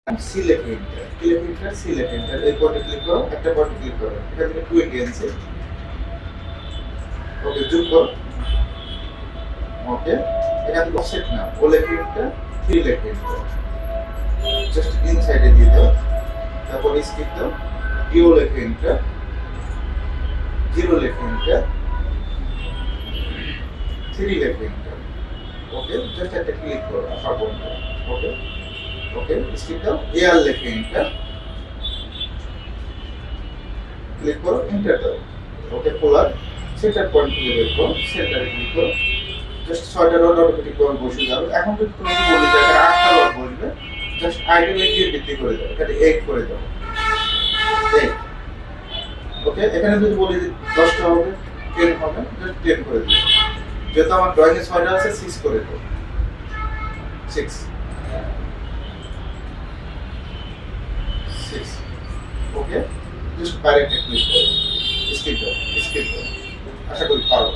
C লেখে enter, কি লেখে এন্টার, সি লেখে এন্টার, এই পয়েন্টে ক্লিক করো, একটা পয়েন্টে ক্লিক করো, এখান থেকে 20 আনছে, ওকে জুম করো, ওকে, এখান থেকে অফসেট নাও, ও লেখে এন্টার, 3 লেখে এন্টার, জাস্ট ইনসাইডে দিয়ে দাও, তারপর স্কিপ দাও, ডিও লেখে এন্টার, 0 লেখে এন্টার, 3 লেখে এন্টার, ওকে, জাস্ট একটা ক্লিক করো, আশা করো, ওকে, ওকে, স্কিপ দাও, এআর লেখে এন্টার, ক্লিক করো, এন্টার দাও, ওকে, পোলার সেন্টার পয়েন্ট খুঁজে বের করো, সেন্টারে ক্লিক করো, জাস্ট 6টা রড অটোমেটিক ভাবে বসে যাবে। এখন যদি তুমি বলি যে এখানে 8টা রড বসবে, জাস্ট আইডেন্টিটি দিয়ে বৃদ্ধি করে দাও, এখানে 8 করে দাও, 8, ওকে, এখানে যদি বলি যে 10টা হবে, 10 হবে, জাস্ট 10 করে দিও, যেহেতু আমার ড্রয়িং এ 6টা আছে, 6 করে দাও, 6, 6, ওকে, জাস্ট বাইরে ক্লিক করো, স্কিপ দাও, স্কিপ দাও, আশা করি পারো।